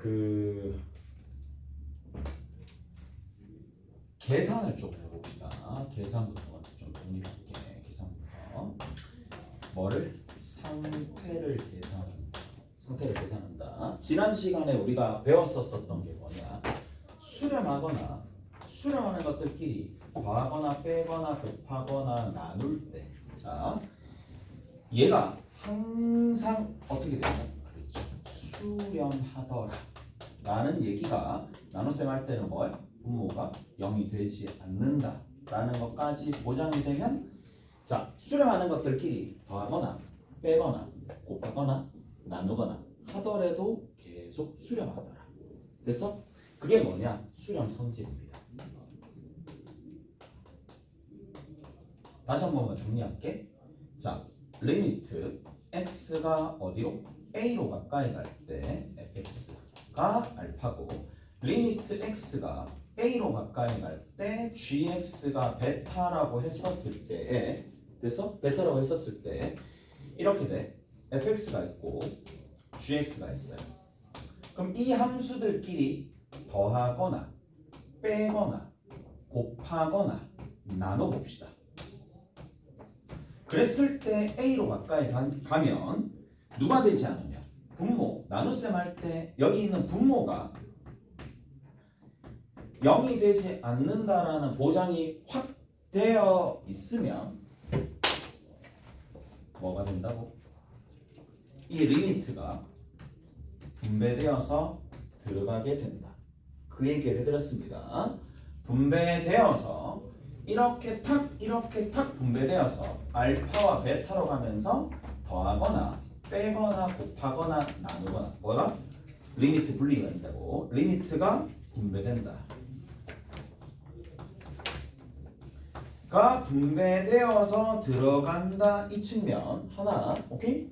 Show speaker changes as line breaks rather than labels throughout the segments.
그 계산을 좀 해봅시다. 계산부터 좀 독립할게. 계산부터 뭐를? 상태를 계산한다. 지난 시간에 우리가 배웠었던 게 뭐냐? 수렴하는 것들끼리 더하거나 빼거나 곱하거나 나눌 때, 자, 얘가 항상 어떻게 되냐? 그렇죠. 수렴하더라 라는 얘기가 나눗셈 할 때는 뭐예요? 분모가 0이 되지 않는다 라는 것까지 보장이 되면, 자, 수렴하는 것들끼리 더하거나 빼거나 곱하거나 나누거나 하더라도 계속 수렴하더라. 됐어? 그게 뭐냐? 수렴 성질입니다. 다시 한 번만 정리할게. 자, 리미트 x가 어디로? a로 가까이 갈 때 fx가 알파고, 리미트 x가 a로 가까이 갈 때 gx가 베타라고 했었을 때에, 됐어? 베타라고 했었을 때 이렇게 돼. fx가 있고 gx가 있어요. 그럼 이 함수들끼리 더하거나 빼거나 곱하거나 나눠봅시다. 그랬을 때 a로 가까이 가면 누가 되지 않으면 분모, 나눗셈 할 때 여기 있는 분모가 0이 되지 않는다라는 보장이 확 되어 있으면 뭐가 된다고? 이 리미트가 분배되어서 들어가게 된다. 그 얘기를 해드렸습니다. 분배되어서 이렇게 탁 분배되어서 알파와 베타로 가면서 더하거나 빼거나 곱하거나 나누거나 뭐가? 리미트 분리가 된다고. 리미트가 분배된다. 가 분배되어서 들어간다. 이 측면 하나, 오케이?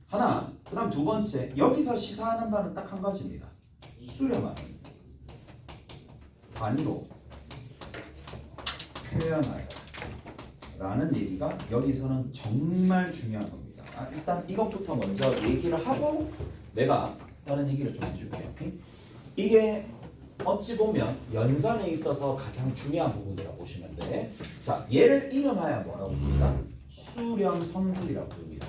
하나. 그 다음 두 번째, 여기서 시사하는 바는 딱 한 가지입니다. 수렴하는 단위로 표현하여 라는 얘기가 여기서는 정말 중요한 겁니다. 일단 이것부터 먼저 얘기를 하고 내가 다른 얘기를 좀 해줄게요. 오케이? 이게 어찌 보면 연산에 있어서 가장 중요한 부분이라고 보시면 돼. 자, 얘를 이름하여 뭐라고 부릅니까? 수렴 성질이라고 부릅니다.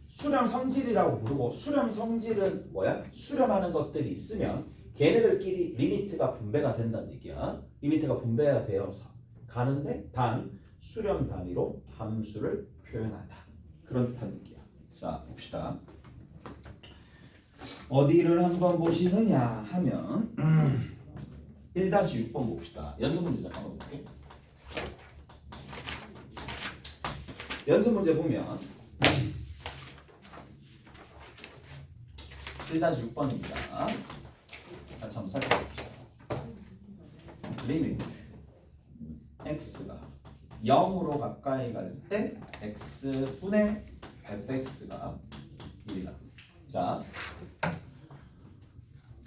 수렴 성질이라고 부르고, 수렴 성질은 뭐야? 수렴하는 것들이 있으면 걔네들끼리 리미트가 분배가 된다는 얘기야. 리미트가 분배가 되어서 가는데 단 수렴 단위로 함수를 표현한다. 그런 듯한 얘기야. 자, 봅시다. 어디를 한번 보시느냐 하면 1-6번 봅시다. 연습 문제 잠깐만 볼게. 연습 문제 보면 1-6번입니다. 같이 한번 살펴봅시다. 리미트 x가 0으로 가까이 갈 때 x분의 fx가 1이다. 자,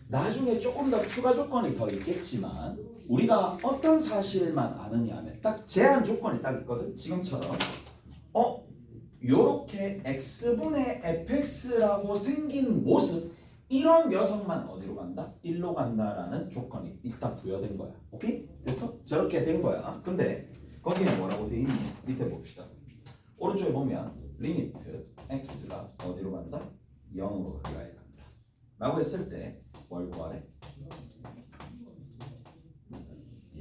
나중에 조금 더 추가 조건이 더 있겠지만 우리가 어떤 사실만 아느냐 하면 딱 제한 조건이 딱 있거든. 지금처럼 요렇게 x분의 fx라고 생긴 모습, 이런 녀석만 어디로 간다? 1로 간다라는 조건이 일단 부여된 거야. 오케이? 됐어? 저렇게 된 거야. 근데 거기에 뭐라고 돼 있니? 밑에 봅시다. 오른쪽에 보면 리미트 x가 어디로 간다? 0으로 가까이 간다 라고 했을 때 뭘 구하래?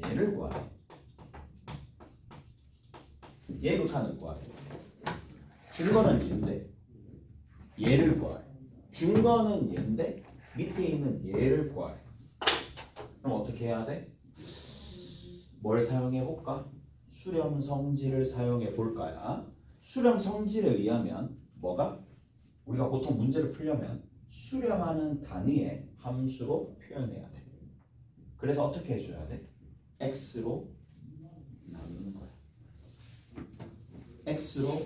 얘를 구하래. 얘 극한을 구하래. 준 거는 얘인데 얘를 구하래. 준 거는 얘인데 밑에 있는 얘를 구하래. 그럼 어떻게 해야 돼? 뭘 사용해 볼까? 수렴 성질을 사용해 볼까야. 수렴 성질에 의하면 뭐가? 우리가 보통 문제를 풀려면 수렴하는 단위의 함수로 표현해야 돼. 그래서 어떻게 해줘야 돼? x로 나누는 거야. x로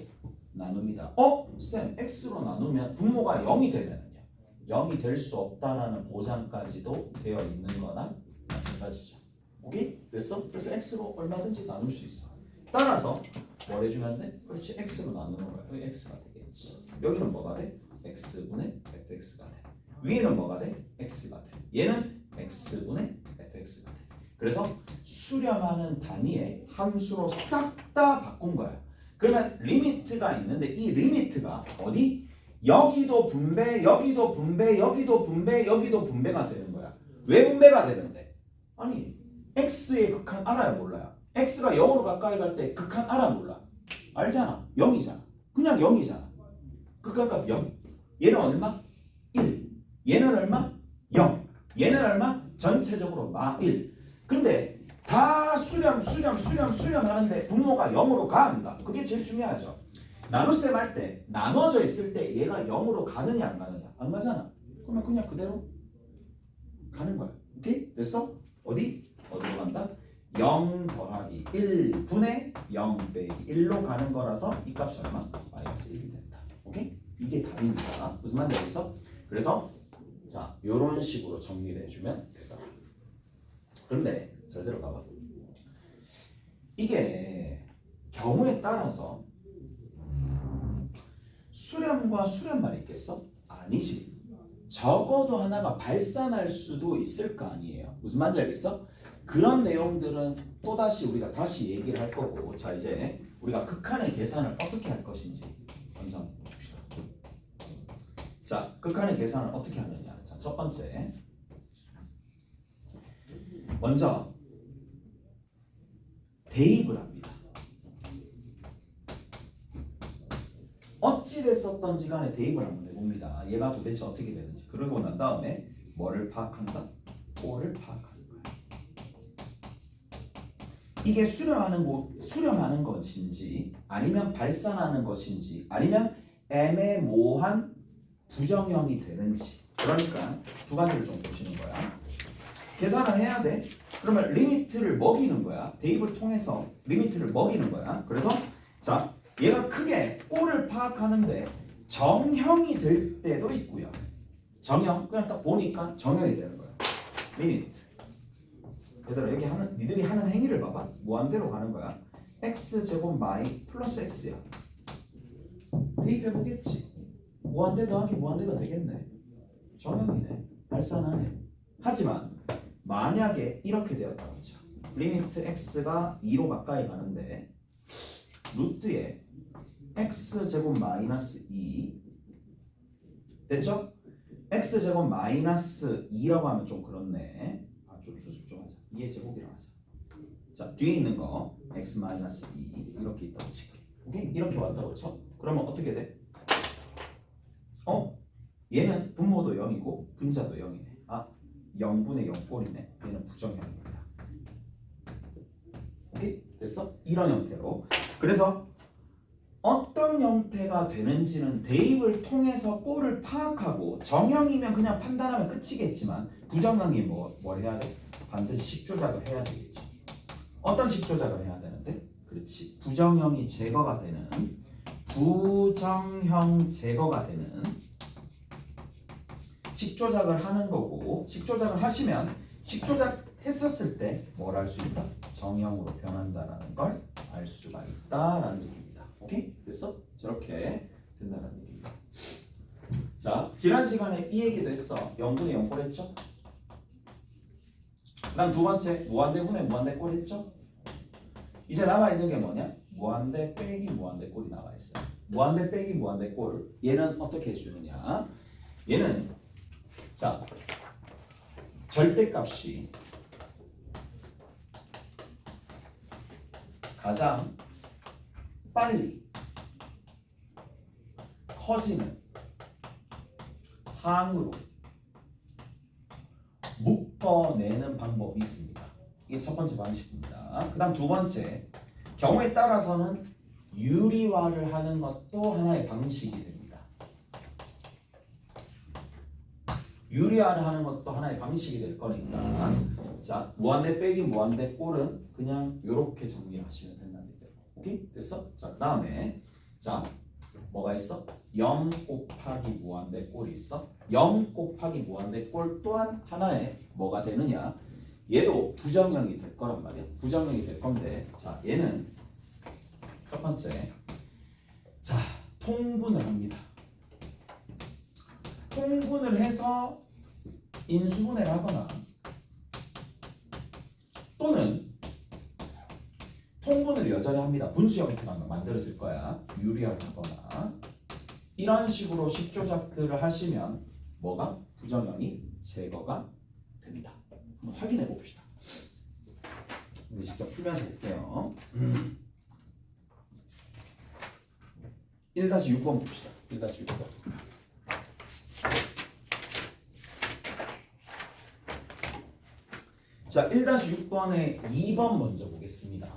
나눕니다. 쌤, x로 나누면 분모가 0이 되면요, 0이 될 수 없다라는 보장까지도 되어 있는 거나 마찬가지죠. 오케이? 됐어? 그래서 x로 얼마든지 나눌 수 있어. 따라서 뭘 해주면 돼? 그렇지, x로 나누는 거야. 여기 x가 되겠지. 여기는 뭐가 돼? x분의 fx가 돼. 위에는 뭐가 돼? x가 돼. 얘는 x분의 fx가 돼. 그래서 수렴하는 단위의 함수로 싹 다 바꾼 거야. 그러면 리미트가 있는데 이 리미트가 어디? 여기도 분배, 여기도 분배, 여기도 분배, 여기도 분배가 되는 거야. 왜 분배가 되는데? 아니 x의 극한 알아요 몰라요? x가 0으로 가까이 갈 때 극한 알아 몰라? 알잖아. 0이잖아. 그냥 0이잖아. 극한값 0. 얘는 얼마? 1. 얘는 얼마? 0. 얘는 얼마? 전체적으로 마 1. 근데 다 수렴 하는데 분모가 0으로 가 안 가? 그게 제일 중요하죠. 나눗셈 할 때 나눠져 있을 때 얘가 0으로 가느냐 안 가느냐? 안 가잖아. 그러면 그냥 그대로 가는 거야. 오케이? 됐어? 어디로 간다? 0 더하기 1 분의 0 빼기 1로 가는 거라서 이 값이 얼마? 마이너스 1이 된다. 오케이? 이게 답입니다. 무슨 말인지 알겠어? 그래서 자 요런 식으로 정리를 해주면 되더라. 그런데 잘 들어가봐. 이게 경우에 따라서 수렴과 수렴만 있겠어? 아니지. 적어도 하나가 발산할 수도 있을 거 아니에요. 무슨 말인지 알겠어? 그런 내용들은 또다시 우리가 다시 얘기를 할 거고, 자 이제 우리가 극한의 계산을 어떻게 할 것인지 먼저 한번 봅시다. 자 극한의 계산을 어떻게 하느냐. 자 첫 번째 먼저 대입을 합니다. 어찌 됐었던지 간에 대입을 한번 해봅니다. 얘가 도대체 어떻게 되는지. 그러고 난 다음에 뭐를 파악한다? 꼴을 파악하는 거야. 이게 수렴하는 것인지 아니면 발산하는 것인지 아니면 애매모호한 부정형이 되는지. 그러니까 두 가지를 좀 보시는 거야. 계산을 해야 돼. 그러면 리미트를 먹이는 거야. 대입을 통해서 리미트를 먹이는 거야. 그래서 자 얘가 크게 꼴을 파악하는데 정형이 될 때도 있고요. 정형 그냥 딱 보니까 정형이 되는 거야. 리미트. 얘들아 여기 니들이 하는 행위를 봐봐. 무한대로 가는 거야. x제곱 마이 플러스 x야. 대입해보겠지. 무한대 더하기 무한대가 되겠네. 정형이네. 발산하네. 하지만 만약에 이렇게 되었다고 하죠. 리미트 x가 2로 가까이 가는데 루트에 x제곱 마이너스 2 됐죠? x제곱 마이너스 2라고 하면 좀 그렇네. 좀 수습 좀 하자. 2의 제곱이라고 하자. 자 뒤에 있는 거 x 마이너스 2 이렇게 있다고 칠게. 오케이? 이렇게 왔다고 쳐. 그러면 어떻게 돼? 얘는 분모도 0이고 분자도 0이네. 0분의 0 꼴이네. 얘는 부정형입니다. 오케이? 됐어? 이런 형태로. 그래서 어떤 형태가 되는지는 대입을 통해서 꼴을 파악하고 정형이면 그냥 판단하면 끝이겠지만 부정형이 뭘 해야 돼? 반드시 식조작을 해야 되겠죠. 어떤 식조작을 해야 되는데? 그렇지. 부정형이 제거가 되는 부정형 제거가 되는 식조작을 하는 거고 식조작을 하시면 식조작 했었을 때 뭘 알 수 있다? 정형으로 변한다라는 걸 알 수가 있다라는 얘기입니다. 오케이? 됐어? 저렇게 된다는 얘기입니다. 자, 지난 시간에 이 얘기도 했어. 0분의 0꼴 했죠? 그다음 두 번째 무한대분의 무한대꼴 했죠? 이제 남아있는 게 뭐냐? 무한대 빼기 무한대꼴이 남아있어요. 무한대 빼기 무한대꼴 얘는 어떻게 해주느냐? 얘는 자 절대값이 가장 빨리 커지는 항으로 묶어내는 방법이 있습니다. 이게 첫 번째 방식입니다. 그 다음 두 번째 경우에 따라서는 유리화를 하는 것도 하나의 방식이 됩니다. 유리화를 하는 것도 하나의 방식이 될 거니까 자 무한대 빼기 무한대 꼴은 그냥 이렇게 정리하시면 된다는 얘기예요. 오케이? 됐어? 자 그 다음에 자 뭐가 있어? 0 곱하기 무한대 꼴이 있어. 0 곱하기 무한대 꼴 또한 하나의 뭐가 되느냐? 얘도 부정형이 될 거란 말이야. 부정형이 될 건데 자 얘는 첫 번째 자 통분을 합니다. 통분을 해서 인수분해를 하거나 또는 통분을 여전히 합니다. 분수 형태만 만들어질 거야. 유리화를 하거나 이런 식으로 식조작들을 하시면 뭐가? 부정형이 제거가 됩니다. 한번 확인해 봅시다. 이제 직접 풀면서 볼게요. 1-6번 봅시다. 1-6번. 자, 1-6번에 2번 먼저 보겠습니다.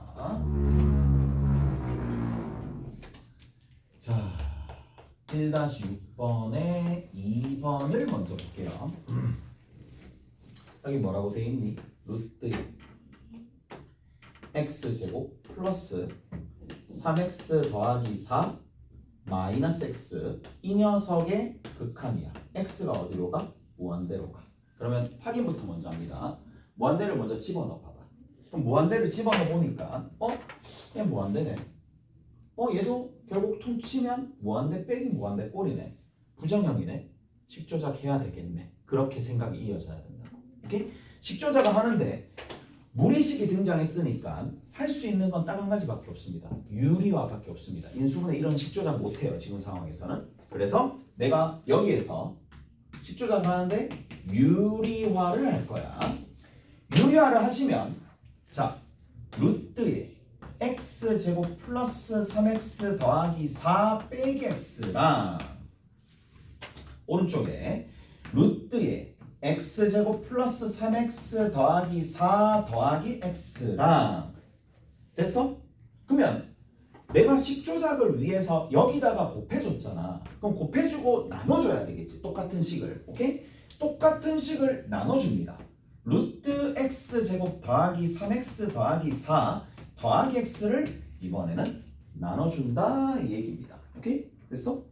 자, 1-6번에 2번을 먼저 볼게요. 여기 뭐라고 돼 있니? 루트 x제곱 플러스 3x 더하기 4 마이너스 x. 이 녀석의 극한이야. x가 어디로 가? 무한대로 가. 그러면 확인부터 먼저 합니다. 무한대를 먼저 집어넣어 봐봐. 그럼 무한대를 집어넣어 보니까 그냥 무한대네. 얘도 결국 퉁치면 무한대 빼기 무한대 꼴이네. 부정형이네. 식조작해야 되겠네. 그렇게 생각이 이어져야 된다고. 이렇게 식조작을 하는데 무리식이 등장했으니까 할 수 있는 건 딱 한 가지밖에 없습니다. 유리화밖에 없습니다. 인수분해 이런 식조작 못해요. 지금 상황에서는. 그래서 내가 여기에서 식조작을 하는데 유리화를 할 거야. 유리화를 하시면 자 루트에 x제곱 플러스 3x 더하기 4 빼기 x랑 오른쪽에 루트에 x제곱 플러스 3x 더하기 4 더하기 x랑 됐어? 그러면 내가 식조작을 위해서 여기다가 곱해줬잖아. 그럼 곱해주고 나눠줘야 되겠지. 똑같은 식을. 오케이? 똑같은 식을 나눠줍니다. 루트 x제곱 더하기 3x 더하기 4 더하기 x를 이번에는 나눠준다 이 얘기입니다. 오케이? 됐어?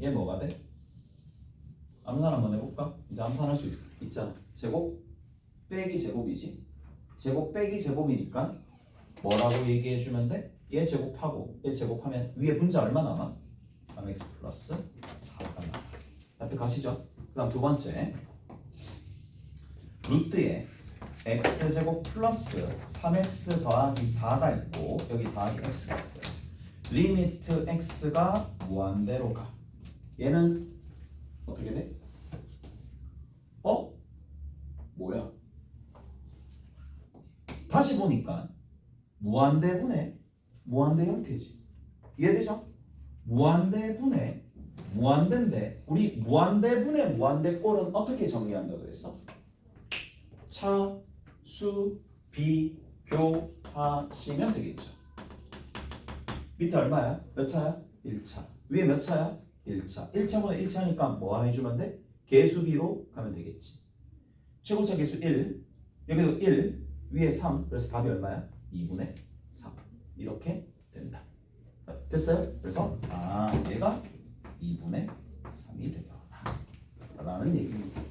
얘 뭐가 돼? 암산 한번 해볼까? 이제 암산할 수 있잖아. 제곱 빼기 제곱이지. 제곱 빼기 제곱이니까 뭐라고 얘기해주면 돼? 얘 제곱하고 얘 제곱하면 위에 분자 얼마 남아? 3x 플러스 4가 남아. 앞에 가시죠. 그 다음 두 번째 루트에 x제곱 플러스 3x 더하기 4가 있고 여기 더하기 x가 있어요. 리미트 x가 무한대로 가. 얘는 어떻게 돼? 뭐야? 다시 보니까 무한대분의 무한대 형태지. 이해되죠? 무한대분의 무한대인데 우리 무한대분의 무한대꼴은 어떻게 정리한다고 그랬어? 차, 수, 비, 교하시면 되겠죠. 밑에 얼마야? 몇 차야? 1차. 위에 몇 차야? 1차. 1차분의 1차니까 뭐 해주면 돼? 개수비로 가면 되겠지. 최고차 개수 1, 여기도 1, 위에 3, 그래서 답이 얼마야? 2분의 3. 이렇게 된다. 됐어요? 그래서 얘가 2분의 3이 된다 라는 얘기입니다.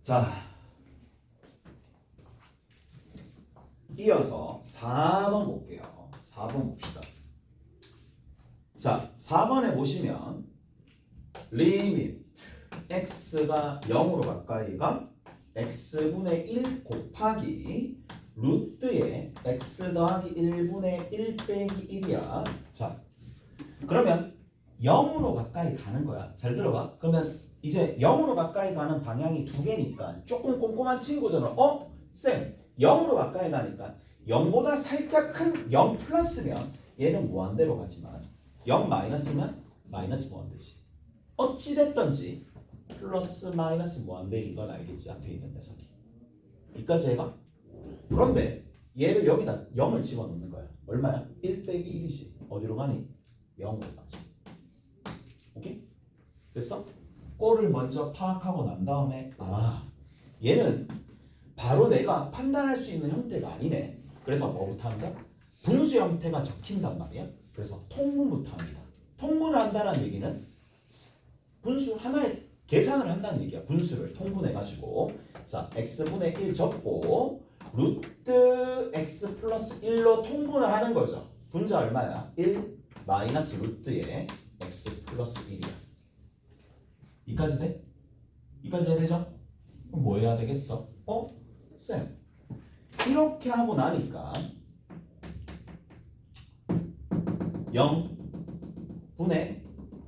자, 이어서 4번 볼게요. 4번 봅시다. 자, 4번에 보시면 리미트 x가 0으로 가까이가 x분의 1 곱하기 루트에 x 더하기 1분의 1 빼기 1이야. 자, 그러면 0으로 가까이 가는 거야. 잘 들어봐. 그러면 이제 0으로 가까이 가는 방향이 두 개니까 조금 꼼꼼한 친구들은 쌤 0으로 가까이 가니까 0보다 살짝 큰 0 플러스면 얘는 무한대로 가지만 0 마이너스면 마이너스 무한대지. 어찌됐든지 플러스 마이너스 무한대인 건 알겠지. 앞에 있는 녀석이. 여기까지 해가? 그런데 얘를 여기다 0을 집어넣는 거야. 얼마야? 1 빼기 1이지. 어디로 가니? 0으로 가지. 오케이? 됐어? 꼴을 먼저 파악하고 난 다음에 얘는 바로 내가 판단할 수 있는 형태가 아니네. 그래서 뭐부터 한다? 분수 형태가 적힌단 말이야. 그래서 통분부터 합니다. 통분을 한다는 얘기는 분수 하나의 계산을 한다는 얘기야. 분수를 통분해가지고 자 x분의 1 적고 루트 x 플러스 1로 통분을 하는 거죠. 분자 얼마야? 1 마이너스 루트의 x 플러스 1이야. 이까지 돼? 이까지 해야 되죠? 그럼 뭐 해야 되겠어? 쌤 이렇게 하고 나니까 0분의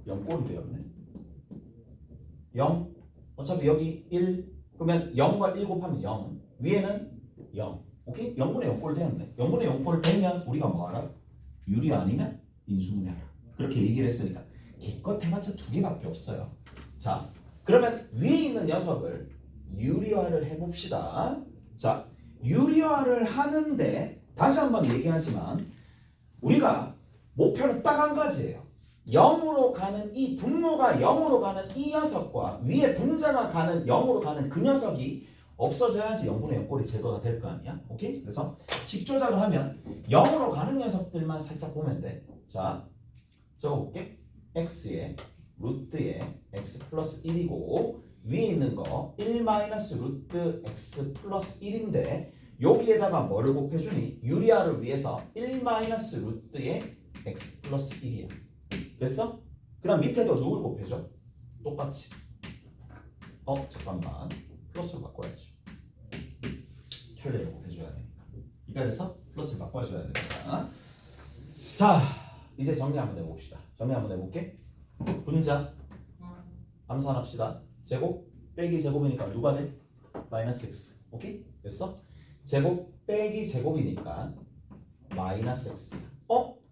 0꼴이 되었네. 0 어차피 여기 1 그러면 0과 1 곱하면 0 위에는 0 오케이? 0분의 0꼴 되었네. 0분의 0꼴 되면 우리가 뭐 하라? 유리 아니면 인수분해하라. 그렇게 얘기를 했으니까 기껏 해봤자 두 개밖에 없어요. 자 그러면 위에 있는 녀석을 유리화를 해봅시다. 자 유리화를 하는데 다시 한번 얘기하지만 우리가 목표는 딱 한 가지예요. 0으로 가는 이 분모가 0으로 가는 이 녀석과 위에 분자가 가는 0으로 가는 그 녀석이 없어져야지 0분의 0꼴이 제거가 될 거 아니야? 오케이? 그래서 식조작을 하면 0으로 가는 녀석들만 살짝 보면 돼. 자, 적어볼게. x의 루트의 x 플러스 1이고 위에 있는 거 1 마이너스 루트 x 플러스 1인데 여기에다가 뭐를 곱해주니? 유리화를 위해서 1 마이너스 루트의 x 플러스 1이야. 됐어? 그 다음 밑에도 누굴 곱해줘? 똑같이. 잠깐만. 플러스로 바꿔야지. 켤레를 곱해줘야 되니까. 이가 돼서 플러스를 바꿔줘야 되니까. 자, 이제 정리 한번 해봅시다. 정리 한번 해볼게. 분자 암산합시다. 제곱 빼기 제곱이니까 누가 돼? 마이너스 x. 오케이? 됐어? 제곱 빼기 제곱이니까 마이너스 x.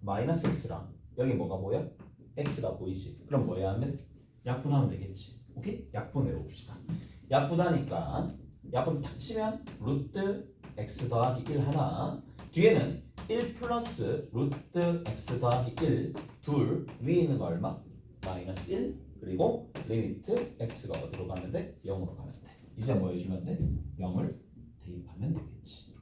마이너스 x랑 여기 뭐가 보여? x가 보이지? 그럼 뭐 해야 하면 약분하면 되겠지. 오케이? 약분해 봅시다. 약분하니까 약분 탁 치면 루트 x 더하기 1 하나 뒤에는 1 플러스 루트 x 더하기 1 둘 위에 있는 거 얼마? 마이너스 1 그리고 리미트 x가 어디로 가면 돼? 0으로 가면 돼. 이제 뭐 해주면 돼? 0을 대입하면 되겠지.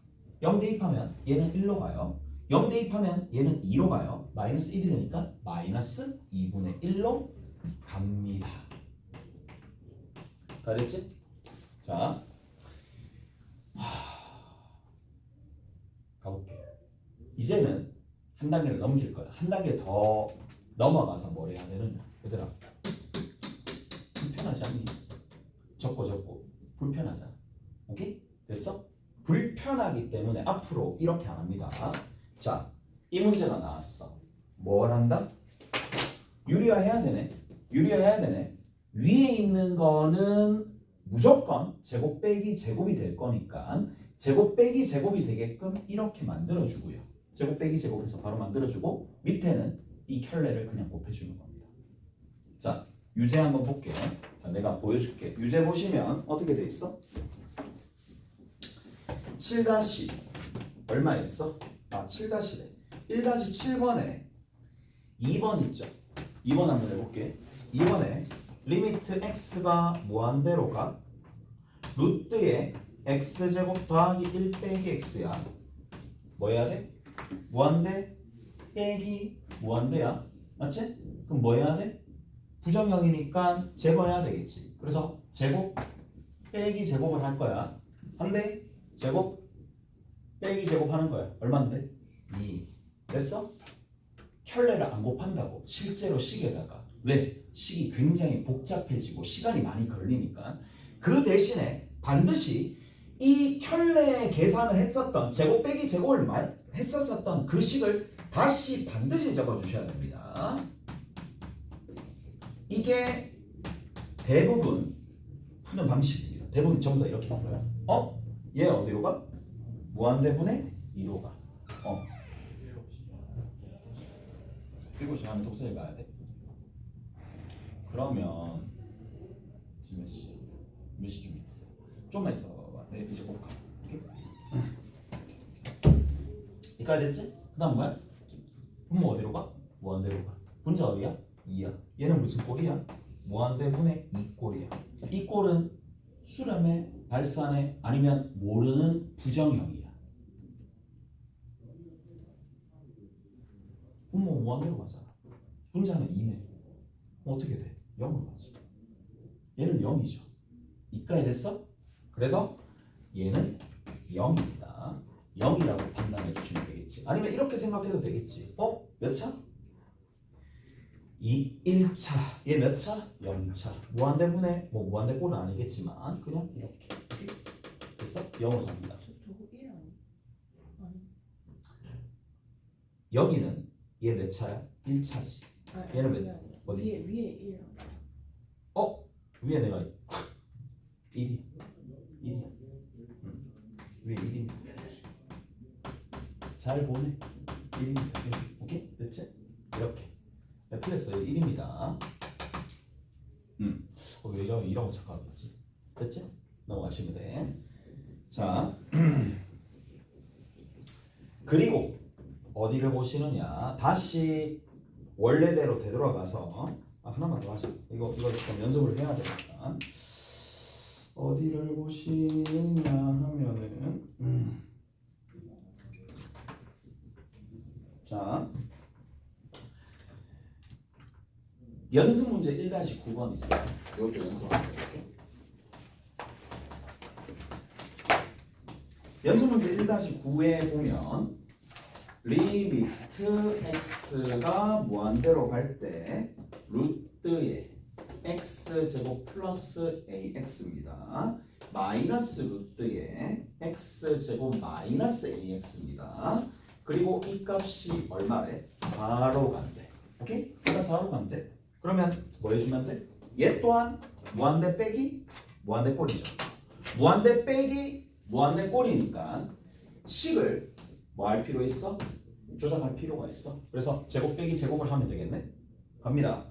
0 대입하면 얘는 1로 가요. 0 대입하면 얘는 2로 가요. 마이너스 1이 되니까 마이너스 2분의 1로 갑니다. 다 됐지? 자, 가볼게요. 이제는 한 단계를 넘길 거야. 한 단계 더 넘어가서 뭘 해야 되느냐. 얘들아, 불편하지 않니? 적고 불편하잖아. 오케이? 됐어? 불편하기 때문에 앞으로 이렇게 안 합니다. 자, 이 문제가 나왔어. 뭘 한다? 유리화 해야 되네. 유리화 해야 되네. 위에 있는 거는 무조건 제곱 빼기 제곱이 될 거니까 제곱 빼기 제곱이 되게끔 이렇게 만들어주고요. 제곱 빼기 제곱해서 바로 만들어주고 밑에는 이 켤레를 그냥 곱해주는 겁니다. 자, 유제 한번 볼게요. 자, 내가 보여줄게. 유제 보시면 어떻게 돼 있어? 7- 얼마 있어? 7-래. 1-7번에 2번 있죠? 2번 한번 해볼게. 2번에 리미트 x가 무한대로 가? 루트의 x제곱 더하기 1 빼기 x야. 뭐 해야 돼? 무한대 빼기 무한대야. 맞지? 그럼 뭐 해야 돼? 부정형이니까 제거해야 되겠지. 그래서 제곱 빼기 제곱을 할 거야. 한대 제곱 빼기 제곱 하는 거야. 얼마인데? 2. 됐어? 켤레를 안 곱한다고 실제로 식에다가. 왜? 식이 굉장히 복잡해지고 시간이 많이 걸리니까. 그 대신에 반드시 이 켤레 계산을 했었던 제곱 빼기 제곱을 했었던 그 식을 다시 반드시 적어주셔야 됩니다. 이게 대부분 푸는 방식입니다. 대부분 전부 다 이렇게 풀어요. 얘 어디로 가? 무한대분의 2로 가. 7시 반에 독서실 가야 돼. 그러면 지금 몇 시? 몇 시쯤 있어? 좀만 있어. 네, 이제 꼭 가. 오케이? 이까지 됐지? 그 다음 뭐야? 분모 어디로 가? 무한대로 가. 분자 어디야? 2야. 얘는 무슨 꼴이야? 무한대분의 2꼴이야. 이 꼴은 수렴에, 발산에 아니면 모르는 부정형이야. 분모 무한대로 가잖아. 분자는 2네. 어떻게 돼? 0으로 가지. 얘는 0이죠. 이까지 됐어? 그래서 얘는 0입니다. 0이라고 판단해 주시면 되겠지. 아니면 이렇게 생각해도 되겠지. 몇 차? 1차. 얘 몇 차? 0차. 무한대분의 뭐 무한대꼴은 아니겠지만 그냥 이렇게. 됐어? 0으로 갑니다.
저거 1 아니? 아니.
여기는 얘 몇 차야? 1차지.
아니,
얘는
그게
몇-
아니라.
어디?
위에 1 아니?
위에 내가 1이 위에 1입니다. 잘 보네. 1입니다. 1. 오케이? 됐지? 이렇게. 틀렸어요. 1입니다. 왜 이라고 착각하겠지? 됐지? 넘어가시면 돼. 자, 그리고 어디를 보시느냐? 다시 원래대로 되돌아가서 하나만 더 하자. 이거 좀 연습을 해야 되니까. 어디를 보시느냐 하면은 자, 연습 문제 1-9번 있어요. 이것도 연습하면 볼게요. 연습 문제 1-9에 보면 리미트 x가 무한대로 갈 때 루트의 x제곱 플러스 ax입니다. 마이너스 루트의 x제곱 마이너스 ax입니다. 그리고 이 값이 얼마래? 4로 간대. 오케이? 얘가 4로 간대. 그러면 뭐 해주면 돼? 얘 또한 무한대 빼기 무한대 꼴이죠. 무한대 빼기 무한대 꼴이니까 식을 뭐 할 필요 있어? 조작할 필요가 있어. 그래서 제곱 빼기 제곱을 하면 되겠네. 갑니다.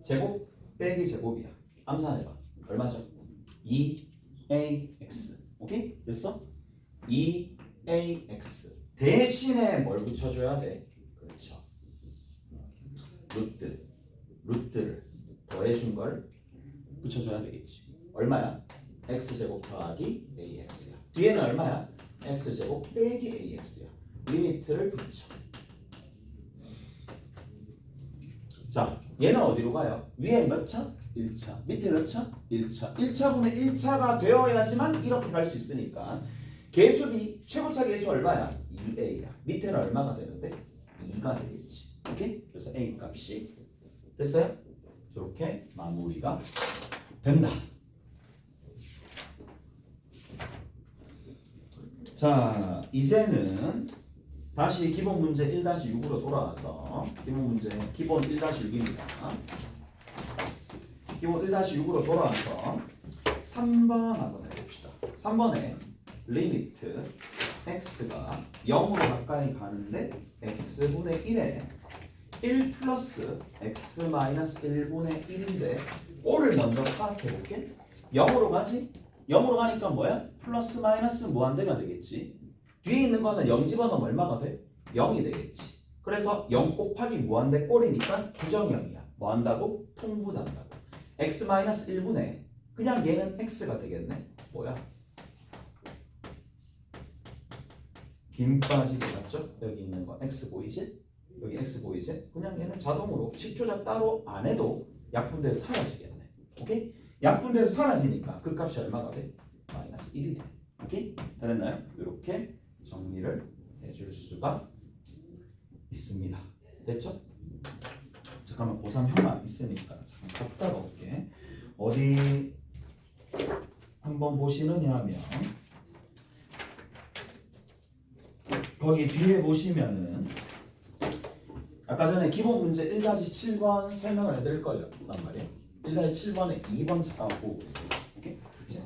제곱 빼기 제곱이야. 암산해봐. 얼마죠? 2ax. 오케이? 됐어? 2ax 대신에 뭘 붙여줘야 돼? 그렇죠. 루트를 더해준 걸 붙여줘야 되겠지. 얼마야? x제곱 더하기 ax야. 뒤에는 얼마야? x제곱 빼기 ax야. 리미트를 붙여. 자, 얘는 어디로 가요? 위에 몇 차? 1차. 밑에 몇 차? 1차. 1차분의 1차가 되어야지만 이렇게 갈 수 있으니까 계수비 최고차 계수 얼마야? 2a야. 밑에는 얼마가 되는데? 2가 되겠지. 오케이? 그래서 a 값이 됐어요? 이렇게 마무리가 된다. 자, 이제는 다시 기본 문제 1-6으로 돌아와서 기본 문제 기본 1-6입니다. 기본 1-6으로 돌아와서 3번 한번 해봅시다. 3번에 리미트 x가 0으로 가까이 가는데 x분의 1에 1 플러스 x 마이너스 1분의 1인데 꼴을 먼저 파악해 볼게. 0으로 가지? 0으로 가니까 뭐야? 플러스 마이너스 무한대가 되겠지. 뒤에 있는 거는 0 집어넣으면 얼마가 돼? 0이 되겠지. 그래서 0 곱하기 무한대 꼴이니까 부정형이야. 뭐 한다고? 통분한다고. x 마이너스 1분의 그냥 얘는 x가 되겠네. 뭐야? 김 빠지게 맞죠? 여기 있는 거 x 보이지? 여기 x 보이지? 그냥 얘는 자동으로 식조작 따로 안 해도 약분돼서 사라지겠네. 오케이? 약분돼서 사라지니까 그 값이 얼마가 돼? 마이너스 1이 돼. 오케이? 다 됐나요? 이렇게 정리를 해줄 수가 있습니다. 됐죠? 잠깐만 고3 형아 있으니까 잠깐 걷다가 올게. 어디 한번 보시느냐 하면 거기 뒤에 보시면은 아까 전에 기본 문제 1-7번 설명을 해드릴 거란 말이에요. 1-7번에 2번 잠깐 보고 계세요. 오케이? 이제.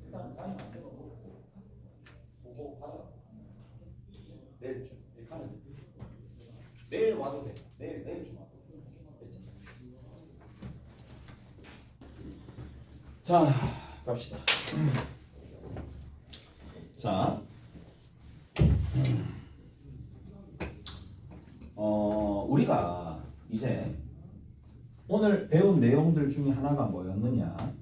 일단 사인 안 되고 보고 하자. 내일 좀 하면 돼. 내일 와도 돼. 내일 좀 와도 돼. 자, 갑시다. 자, 우리가 이제 오늘 배운 내용들 중에 하나가 뭐였느냐?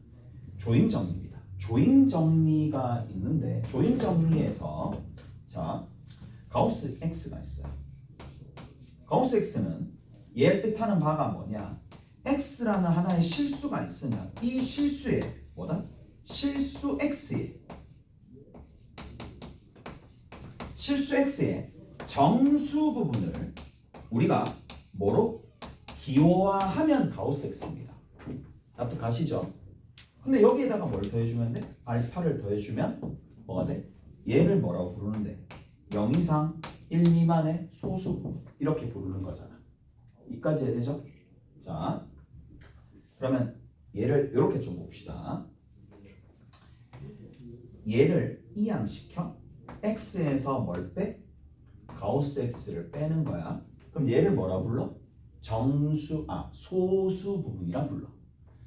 조인 정리입니다. 조인 정리가 있는데 조인 정리에서 자, 가우스 X가 있어요. 가우스 X는 얘를 뜻하는 바가 뭐냐? X라는 하나의 실수가 있으면 이 실수에 뭐다? 실수 X에 정수 부분을 우리가 뭐로? 기호화하면 가우스 X입니다. 납득가시죠? 근데 여기에다가 뭘 더해주면 돼? 알파를 더해주면 뭐가 돼? 얘를 뭐라고 부르는데? 0 이상 1 미만의 소수 부분 이렇게 부르는 거잖아. 이까지 해야 되죠? 자, 그러면 얘를 이렇게 좀 봅시다. 얘를 이항시켜 x에서 뭘 빼? 가우스 x를 빼는 거야. 그럼 얘를 뭐라 불러? 소수 부분이라 불러.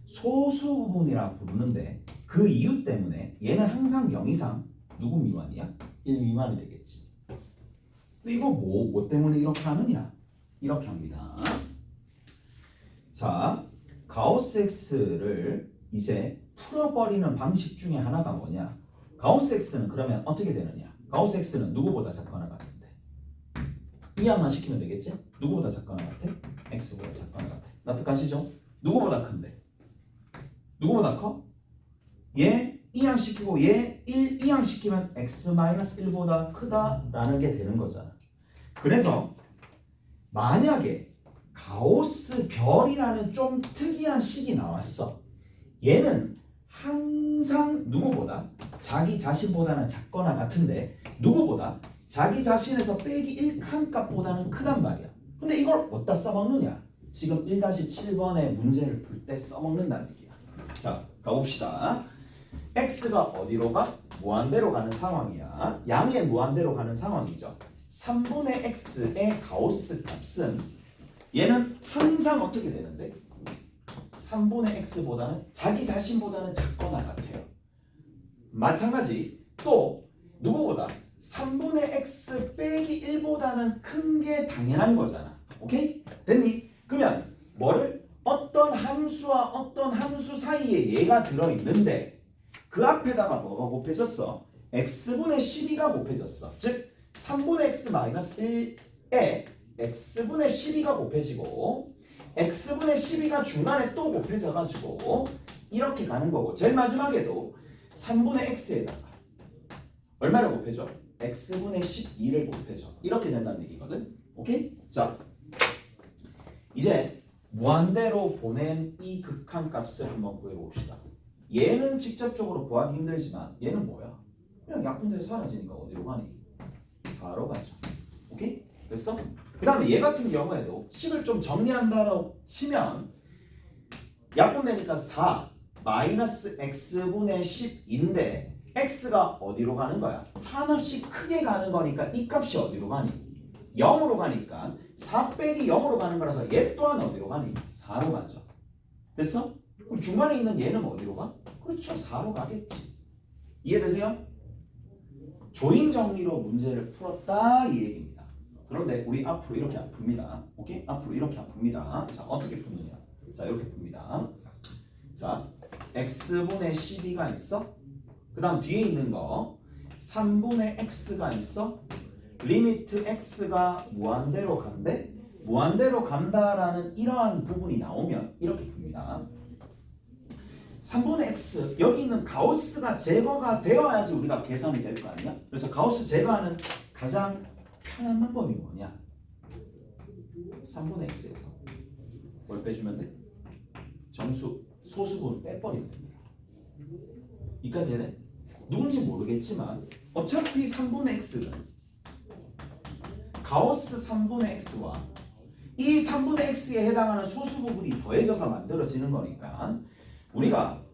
소수 부분이라 부르는데 그 이유 때문에 얘는 항상 0 이상 누구 미만이야? 1 미만이 되겠지. 근데 이거 뭐 때문에 이렇게 하느냐? 이렇게 합니다. 자, 가우스 x를 이제 풀어버리는 방식 중에 하나가 뭐냐? 가우스 x는 그러면 어떻게 되느냐? 가우스 x는 누구보다 작거나 같은데 이항만 시키면 되겠지? 누구보다 작거나 같아? x보다 작거나 같아. 납득하시죠? 누구보다 큰데 누구보다 커? 얘 이항 시키고 얘 1 이항 시키면 x-1보다 크다라는 게 되는 거잖아. 그래서 만약에 가우스 별이라는 좀 특이한 식이 나왔어. 얘는 항상 누구보다 자기 자신보다는 작거나 같은데 누구보다 자기 자신에서 빼기 1칸 값보다는 크단 말이야. 근데 이걸 어디다 써먹느냐? 지금 1-7번의 문제를 풀 때 써먹는다는 얘기야. 자, 가봅시다. x가 어디로 가? 무한대로 가는 상황이야. 양의 무한대로 가는 상황이죠. 3분의 x의 가우스 값은 얘는 항상 어떻게 되는데? 3분의 x보다는 자기 자신보다는 작거나 같아요. 마찬가지 또 누구보다 3분의 x 빼기 1보다는 큰 게 당연한 거잖아. 오케이? 됐니? 그러면 뭐를? 어떤 함수와 어떤 함수 사이에 얘가 들어있는데 그 앞에다가 뭐가 곱해졌어? x분의 12가 곱해졌어. 즉 3분의 x 마이너스 1에 x분의 12가 곱해지고 x분의 12가 중간에 또 곱해져가지고 이렇게 가는 거고 제일 마지막에도 3분의 x에다가 얼마를 곱해줘? x분의 12를 곱해줘. 이렇게 된다는 얘기거든. 오케이? 자, 이제 무한대로 보낸 이 극한값을 한번 구해봅시다. 얘는 직접적으로 구하기 힘들지만 얘는 뭐야? 그냥 약분돼서 사라지니까 어디로 가니? 4로 가죠. 오케이? 됐어? 그 다음에 얘 같은 경우에도 식을 좀 정리한다고 치면 약분되니까 4 마이너스 x분의 10인데 x가 어디로 가는 거야? 하나씩 크게 가는 거니까 이 값이 어디로 가니? 0으로 가니까 4 빼기 0으로 가는 거라서 얘 또한 어디로 가니? 4로 가죠. 됐어? 그럼 중간에 있는 얘는 어디로 가? 그렇죠. 4로 가겠지. 이해되세요? 조인 정리로 문제를 풀었다 이 얘기입니다. 그런데 우리 앞으로 이렇게 안 풉니다. 오케이? 앞으로 이렇게 안 풉니다. 자, 어떻게 푸느냐? 자, 이렇게 풉니다. 자, x분의 12가 있어? 그 다음 뒤에 있는 거 3분의 x가 있어? 리미트 x가 무한대로 간대? 무한대로 간다라는 이러한 부분이 나오면 이렇게 풉니다. 3분의 x 여기 있는 가우스가 제거가 되어야지 우리가 계산이 될 거 아니야? 그래서 가우스 제거하는 가장 편한 방법이 뭐냐? 3분의 x에서 뭘 빼주면 돼? 정수 소수분을 빼버리면 됩니다. 이까지 해야 돼? 누군지 모르겠지만 어차피 3분의 x는 가우스 3분의 x와 이 3분의 x에 해당하는 소수 부분이 더해져서 만들어지는 거니까 우리가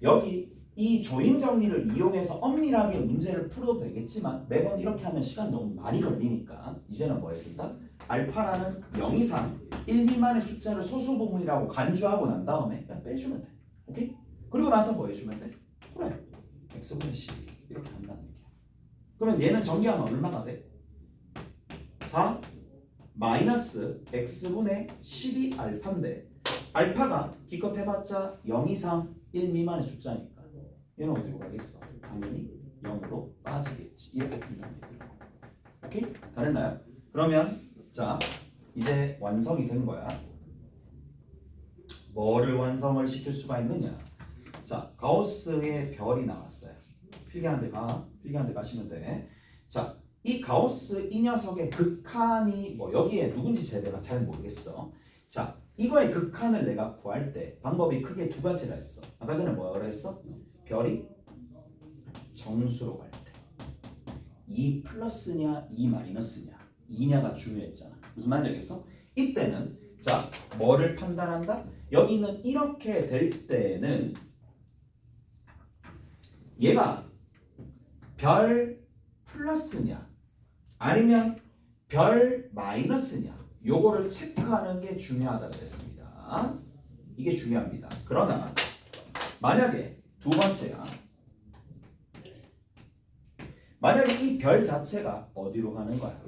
여기 이 조인 정리를 이용해서 엄밀하게 문제를 풀어도 되겠지만 매번 이렇게 하면 시간 너무 많이 걸리니까 이제는 뭐 해준다? 알파라는 0 이상 1 미만의 숫자를 소수 부분이라고 간주하고 난 다음에 그냥 빼주면 돼. 오케이? 그리고 나서 뭐 해주면 돼? 그래 x분의 12 이렇게 한다는 얘기야. 그러면 얘는 전개하면 얼마가 돼? 4 마이너스 x분의 12 알파인데 알파가 기껏 해봤자 0 이상 1 미만의 숫자니까 얘는 어디로 가겠어? 당연히 0으로 빠지겠지. 이렇게 된다는 얘기야. 오케이? 다 됐나요? 그러면 자 이제 완성이 된 거야. 뭐를 완성을 시킬 수가 있느냐? 자 가우스의 별이 나왔어요. 필기하는 데 가시면 돼. 자 이 가우스 이 녀석의 극한이 뭐 여기에 누군지 제가 잘 모르겠어. 자 이거의 극한을 내가 구할 때 방법이 크게 두 가지가 있어. 아까 전에 뭐라 그랬어? 별이 정수로 갈 때 2 플러스냐 2 마이너스냐 2냐가 중요했잖아. 무슨 말인지 알겠어? 이때는 자 뭐를 판단한다? 여기는 이렇게 될 때는 얘가 별 플러스냐 아니면 별 마이너스냐 요거를 체크하는 게 중요하다 그랬습니다. 이게 중요합니다. 그러나 만약에 두 번째야. 만약에 이 별 자체가 어디로 가는 거야?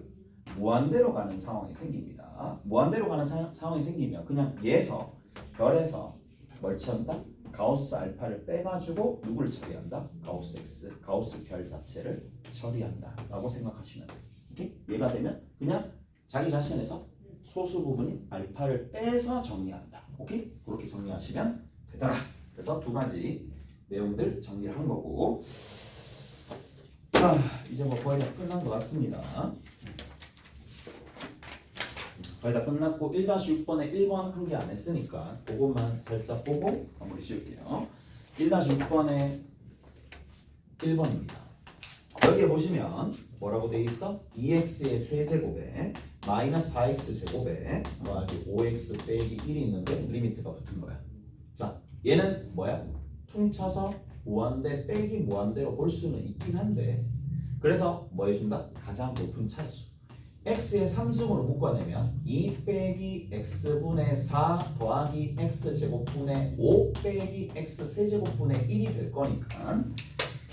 무한대로 가는 상황이 생깁니다. 무한대로 가는 상황이 생기면 그냥 얘에서 별에서 뭘 취한다? 가우스 알파를 빼가지고 누구를 처리한다? 가우스 x, 가우스 별 자체를 처리한다 라고 생각하시면 돼요. 오케이? 얘가 되면 그냥 자기 자신에서 소수 부분인 알파를 빼서 정리한다. 오케이? 그렇게 정리하시면 되더라. 그래서 두 가지 내용들 정리를 한 거고 자 이제 뭐 거의 다 끝난 것 같습니다. 거의 다 끝났고 1-6번에 1번 한 개 안 했으니까 그것만 살짝 보고 마무리 지을게요. 1-6번에 1번입니다. 여기에 보시면 뭐라고 돼 있어? 2x의 세제곱에 마이너스 4x 제곱에 더하기 5x 빼기 1이 있는데 리미트가 붙은 거야. 자 얘는 뭐야? 퉁쳐서 무한대 빼기 무한대로 볼 수는 있긴 한데 그래서 뭐 해준다? 가장 높은 차수 x의 3승으로 묶어내면 2 빼기 x분의 4 더하기 x제곱분의 5 빼기 x 세제곱분의 1이 될 거니까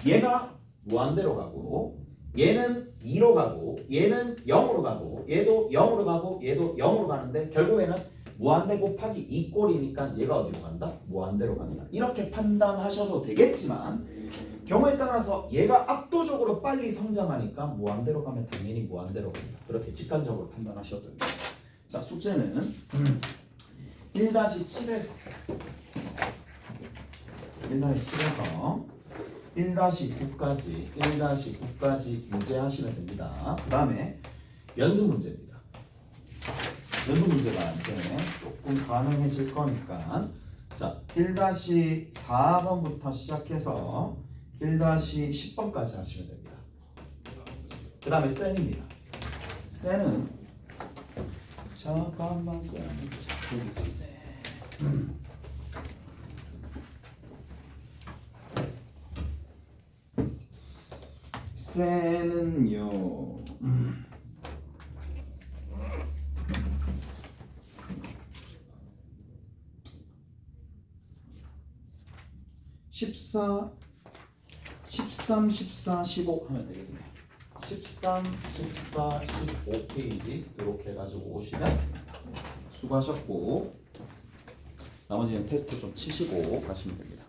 얘가 무한대로 가고 얘는 2로 가고 얘는 0으로 가고 얘도 0으로 가고 얘도 0으로 가는데 결국에는 무한대 곱하기 2꼴이니까 얘가 어디로 간다? 무한대로 간다. 이렇게 판단하셔도 되겠지만 경우에 따라서 얘가 압도적으로 빨리 성장하니까 무한대로 가면 당연히 무한대로 간다. 그렇게 직관적으로 판단하셔도 됩니다. 자 숙제는 1-7에서 1-9까지 문제하시면 됩니다. 그 다음에 연습 문제입니다. 연습 문제가 이제 조금 가능해질 거니까 자 1-4번부터 시작해서 1-10번까지 하시면 됩니다. 그 다음에 센입니다. 센은 잠깐만 센은 자꾸 있네. 센은요 13, 14, 15 하면 되겠네. 13, 14, 15페이지 이렇게 해가지고 오시면 수고하셨고 나머지는 테스트 좀 치시고 가시면 됩니다.